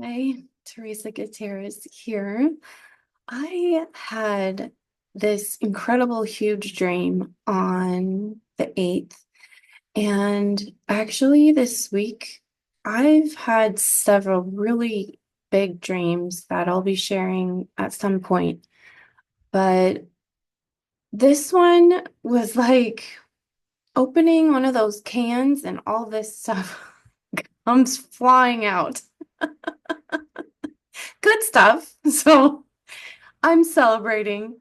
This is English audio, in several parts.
Hi, Theresa Gutierrez here. I had this incredible, huge dream on the 8th. And actually, this week, I've had several really big dreams that I'll be sharing at some point. But this one was like opening one of those cans, and all this stuff comes flying out. Good stuff. So. I'm celebrating,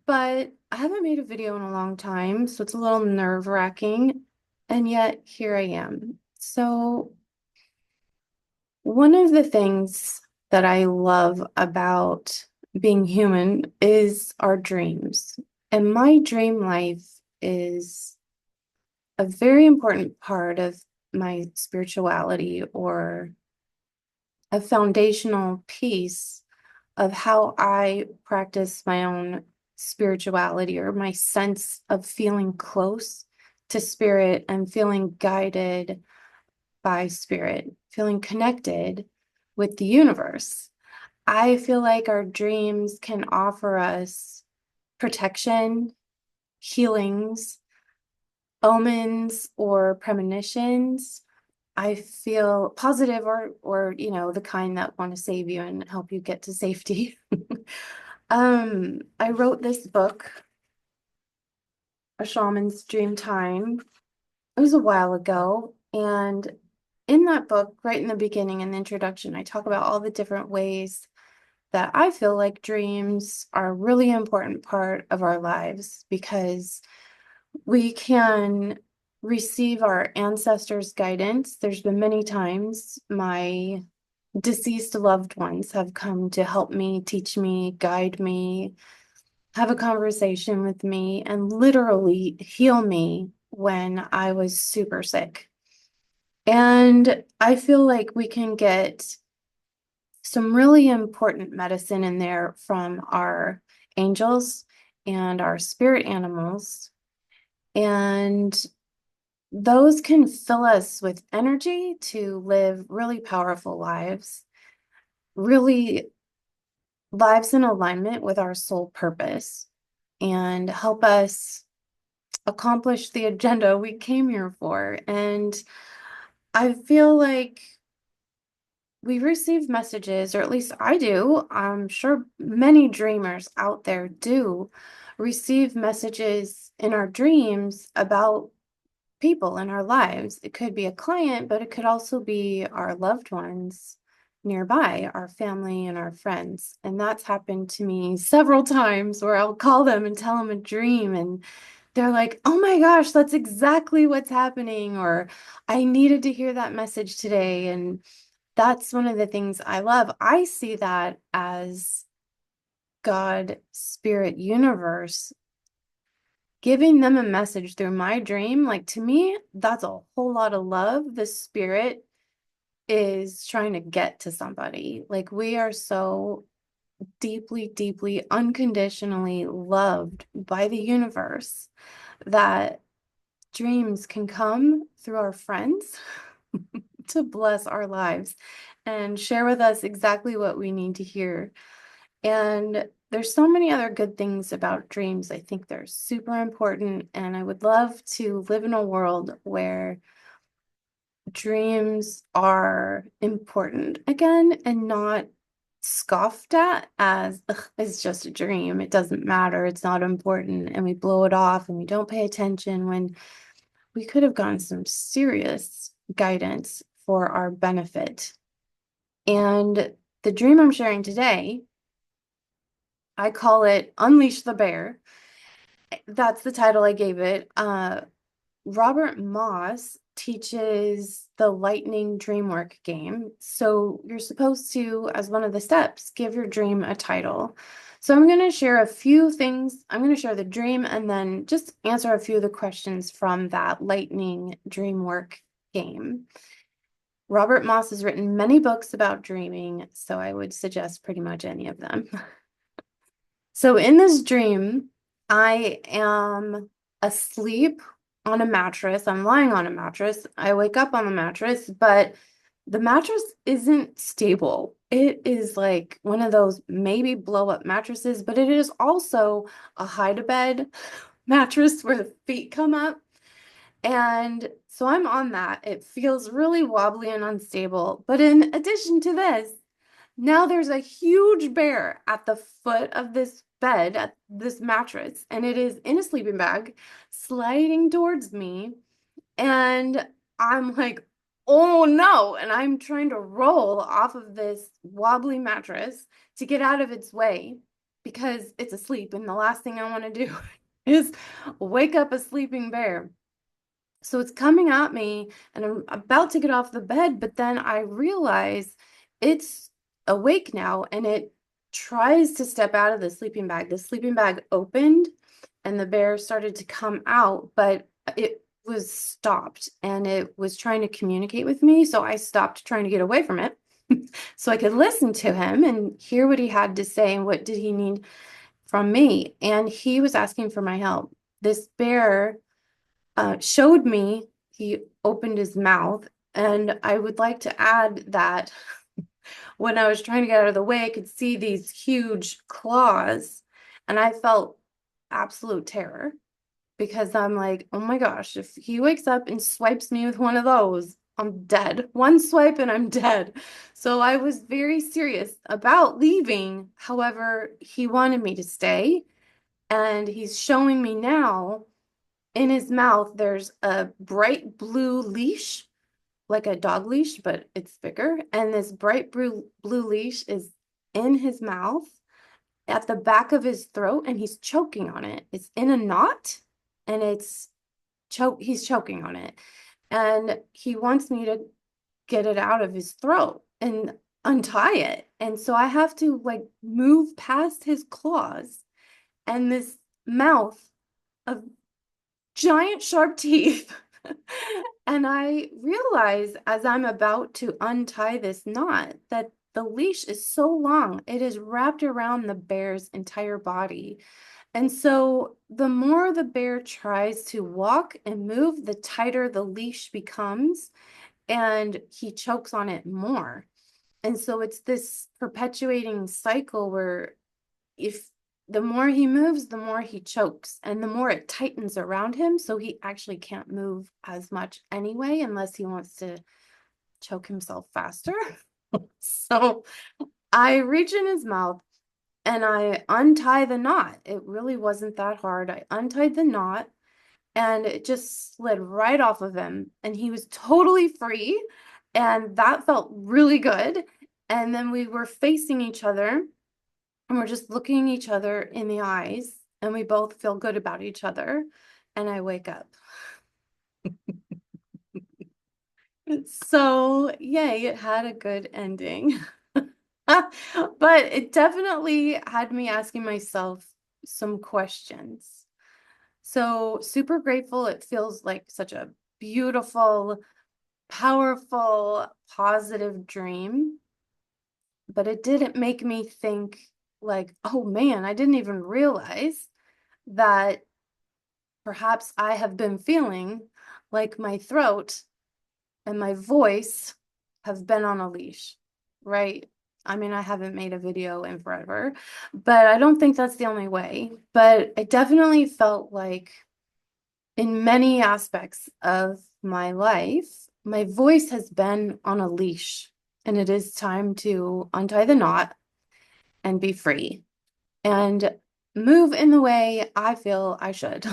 but I haven't made a video in a long time, so it's a little nerve-wracking. And yet here I am. So one of the things that I love about being human is our dreams. And my dream life is a very important part of my spirituality, or a foundational piece of how I practice my own spirituality, or my sense of feeling close to spirit and feeling guided by spirit, feeling connected with the universe. I feel like our dreams can offer us protection, healings, omens, or premonitions. I feel positive, or the kind that want to save you and help you get to safety. I wrote this book, A Shaman's Dream Time. It was a while ago, and in that book, right in the beginning, in the introduction, I talk about all the different ways that I feel like dreams are a really important part of our lives, because we can receive our ancestors' guidance. There's been many times my deceased loved ones have come to help me, teach me, guide me, have a conversation with me, and literally heal me when I was super sick. And I feel like we can get some really important medicine in there from our angels and our spirit animals. And those can fill us with energy to live really powerful lives, really lives in alignment with our soul purpose, and help us accomplish the agenda we came here for. And I feel like we receive messages, or at least I do. I'm sure many dreamers out there do receive messages in our dreams about people in our lives. It could be a client, but it could also be our loved ones nearby, our family and our friends. And that's happened to me several times, where I'll call them and tell them a dream, and they're like, "Oh my gosh, that's exactly what's happening," or "I needed to hear that message today." And that's one of the things I love. I see that as God, spirit, universe giving them a message through my dream. Like, to me, that's a whole lot of love the spirit is trying to get to somebody. Like, we are so deeply, deeply, unconditionally loved by the universe that dreams can come through our friends to bless our lives and share with us exactly what we need to hear. And there's so many other good things about dreams. I think they're super important, and I would love to live in a world where dreams are important again, and not scoffed at as, "Ugh, it's just a dream. It doesn't matter. It's not important." And we blow it off and we don't pay attention, when we could have gotten some serious guidance for our benefit. And the dream I'm sharing today, I call it Unleash the Bear. That's the title I gave it. Robert Moss teaches the lightning dream work game. So you're supposed to, as one of the steps, give your dream a title. So I'm going to share a few things. I'm going to share the dream and then just answer a few of the questions from that lightning dream work game. Robert Moss has written many books about dreaming, so I would suggest pretty much any of them. So in this dream, I am asleep on a mattress. I'm lying on a mattress. I wake up on the mattress, but the mattress isn't stable. It is like one of those maybe blow up mattresses, but it is also a hide a bed mattress where the feet come up. And so I'm on that. It feels really wobbly and unstable. But in addition to this, now there's a huge bear at the foot of this bed, at this mattress, and it is in a sleeping bag sliding towards me. And I'm like, oh no. And I'm trying to roll off of this wobbly mattress to get out of its way because it's asleep. And the last thing I want to do is wake up a sleeping bear. So it's coming at me and I'm about to get off the bed, but then I realize it's awake now and it tries to step out of the sleeping bag. The sleeping bag opened and the bear started to come out, but it was stopped and it was trying to communicate with me. So I stopped trying to get away from it so I could listen to him and hear what he had to say and what did he need from me. And he was asking for my help. This bear showed me, he opened his mouth, and I would like to add that when I was trying to get out of the way, I could see these huge claws, and I felt absolute terror because I'm like, oh my gosh, if he wakes up and swipes me with one of those, I'm dead. One swipe and I'm dead. So I was very serious about leaving. However, he wanted me to stay, and he's showing me now in his mouth, there's a bright blue leash, like a dog leash, but it's bigger. And this bright blue leash is in his mouth at the back of his throat, and he's choking on it. It's in a knot, and he's choking on it. And he wants me to get it out of his throat and untie it. And so I have to like move past his claws and this mouth of giant sharp teeth. And I realize as I'm about to untie this knot that the leash is so long, it is wrapped around the bear's entire body. And so the more the bear tries to walk and move, the tighter the leash becomes, and he chokes on it more. And so it's this perpetuating cycle where if the more he moves, the more he chokes and the more it tightens around him. So he actually can't move as much anyway, unless he wants to choke himself faster. So I reach in his mouth and I untie the knot. It really wasn't that hard. I untied the knot and it just slid right off of him and he was totally free. And that felt really good. And then we were facing each other and we're just looking each other in the eyes and we both feel good about each other. And I wake up. So, yay, it had a good ending. But it definitely had me asking myself some questions. So, super grateful. It feels like such a beautiful, powerful, positive dream. But it didn't make me think, like, oh man, I didn't even realize that perhaps I have been feeling like my throat and my voice have been on a leash, right? I mean, I haven't made a video in forever, but I don't think that's the only way. But I definitely felt like in many aspects of my life, my voice has been on a leash, and it is time to untie the knot and be free and move in the way I feel I should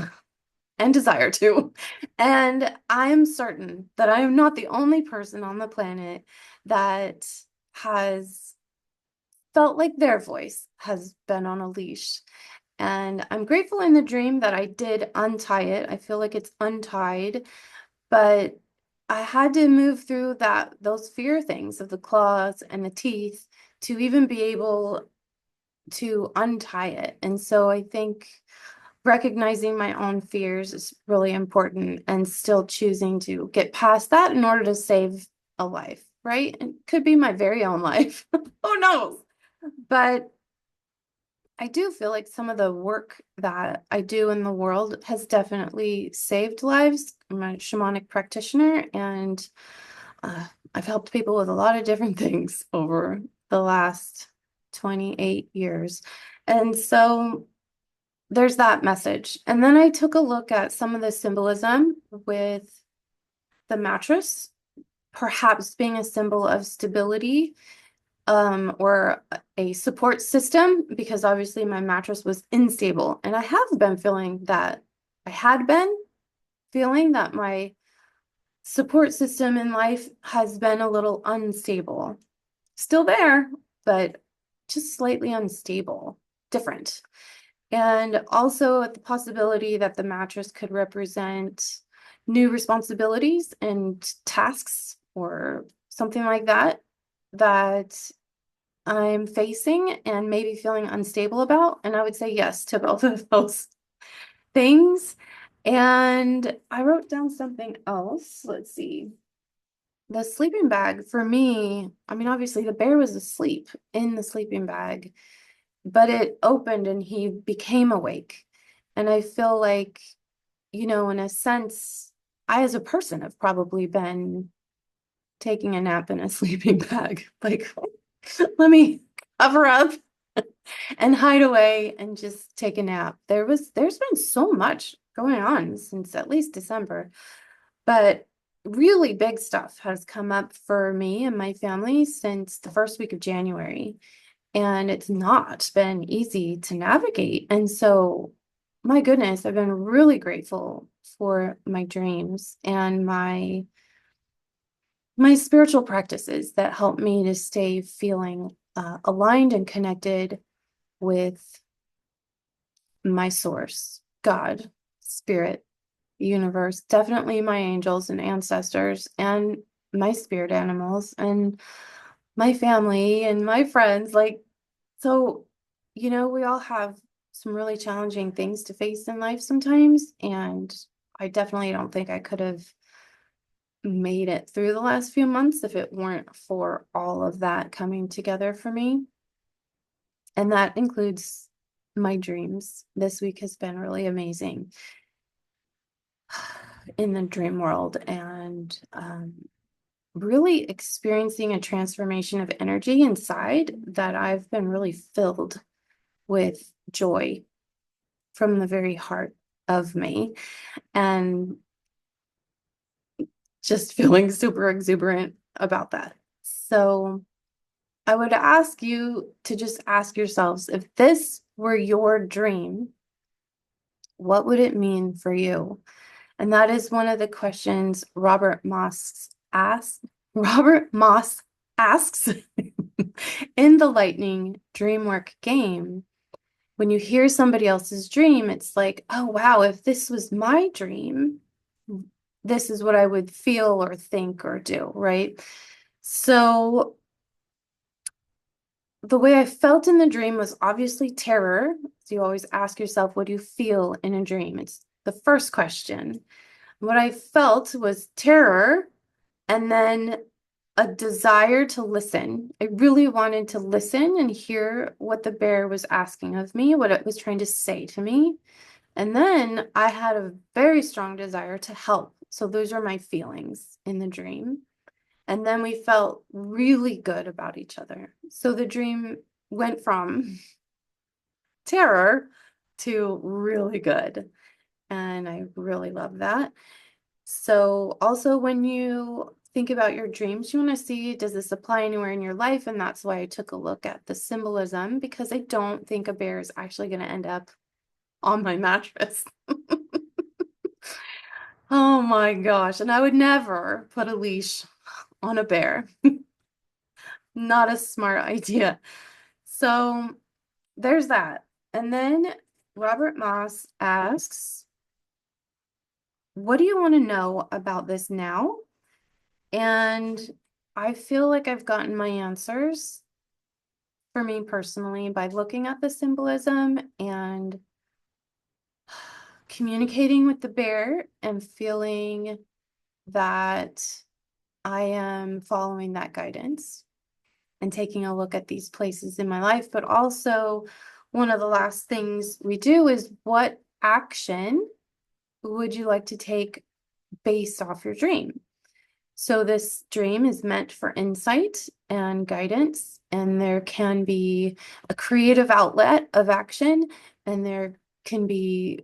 and desire to. And I'm certain that I am not the only person on the planet that has felt like their voice has been on a leash. And I'm grateful in the dream that I did untie it. I feel like it's untied, but I had to move through those fear things of the claws and the teeth to even be able to untie it. And so I think recognizing my own fears is really important and still choosing to get past that in order to save a life, right? It could be my very own life. Who knows? But I do feel like some of the work that I do in the world has definitely saved lives. I'm a shamanic practitioner, and I've helped people with a lot of different things over the last 28 years. And so there's that message. And then I took a look at some of the symbolism with the mattress, perhaps being a symbol of stability, or a support system, because obviously my mattress was unstable. And I have been feeling that I had been feeling that my support system in life has been a little unstable. Still there, but just slightly unstable, different. And also the possibility that the mattress could represent new responsibilities and tasks or something like that, that I'm facing and maybe feeling unstable about. And I would say yes to both of those things. And I wrote down something else. Let's see. The sleeping bag for me, I mean, obviously the bear was asleep in the sleeping bag, but it opened and he became awake. And I feel like, in a sense, I as a person have probably been taking a nap in a sleeping bag. Like, let me cover up and hide away and just take a nap. There's been so much going on since at least December, but really big stuff has come up for me and my family since the first week of January. And it's not been easy to navigate. And so, my goodness, I've been really grateful for my dreams and my spiritual practices that help me to stay feeling aligned and connected with my source, God, spirit, universe, definitely my angels and ancestors, and my spirit animals, and my family and my friends. Like, so, we all have some really challenging things to face in life sometimes. And I definitely don't think I could have made it through the last few months if it weren't for all of that coming together for me. And that includes my dreams. This week has been really amazing in the dream world, and really experiencing a transformation of energy inside that I've been really filled with joy from the very heart of me, and just feeling super exuberant about that. So I would ask you to just ask yourselves, if this were your dream, what would it mean for you? And that is one of the questions Robert Moss asks in the Lightning Dreamwork game. When you hear somebody else's dream, it's like, oh, wow, if this was my dream, this is what I would feel or think or do, right? So the way I felt in the dream was obviously terror. So you always ask yourself, what do you feel in a dream? It's the first question. What I felt was terror, and then a desire to listen. I really wanted to listen and hear what the bear was asking of me, what it was trying to say to me. And then I had a very strong desire to help. So those are my feelings in the dream. And then we felt really good about each other. So the dream went from terror to really good. And I really love that. So also when you think about your dreams, you want to see, does this apply anywhere in your life? And that's why I took a look at the symbolism, because I don't think a bear is actually going to end up on my mattress. Oh my gosh. And I would never put a leash on a bear. Not a smart idea. So there's that. And then Robert Moss asks, what do you want to know about this now? And I feel like I've gotten my answers for me personally by looking at the symbolism and communicating with the bear and feeling that I am following that guidance and taking a look at these places in my life. But also, one of the last things we do is, what action would you like to take based off your dream? So this dream is meant for insight and guidance, and there can be a creative outlet of action, and there can be,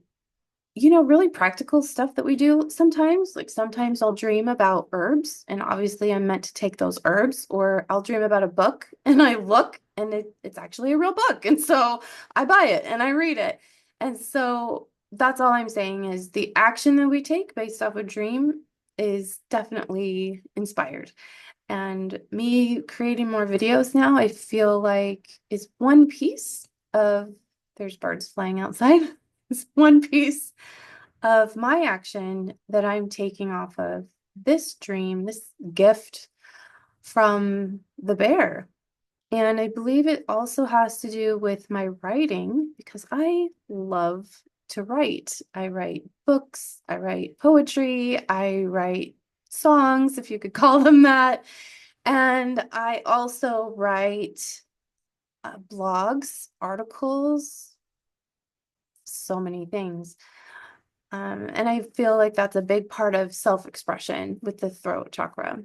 really practical stuff that we do sometimes. Like sometimes I'll dream about herbs, and obviously I'm meant to take those herbs, or I'll dream about a book and I look and it's actually a real book. And so I buy it and I read it. And so that's all I'm saying is the action that we take based off a dream is definitely inspired. And me creating more videos now, I feel like is one piece of, there's birds flying outside. It's one piece of my action that I'm taking off of this dream, this gift from the bear. And I believe it also has to do with my writing because I love to write. I write books, I write poetry, I write songs, if you could call them that. And I also write blogs, articles, so many things. And I feel like that's a big part of self-expression with the throat chakra.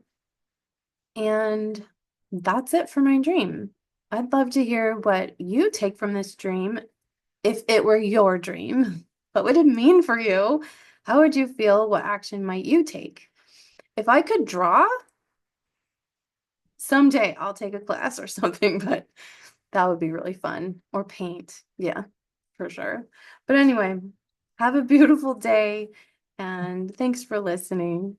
And that's it for my dream. I'd love to hear what you take from this dream if it were your dream. What would it mean for you? How would you feel? What action might you take? If I could draw, someday I'll take a class or something, but that would be really fun. Or paint. Yeah, for sure. But anyway, have a beautiful day and thanks for listening.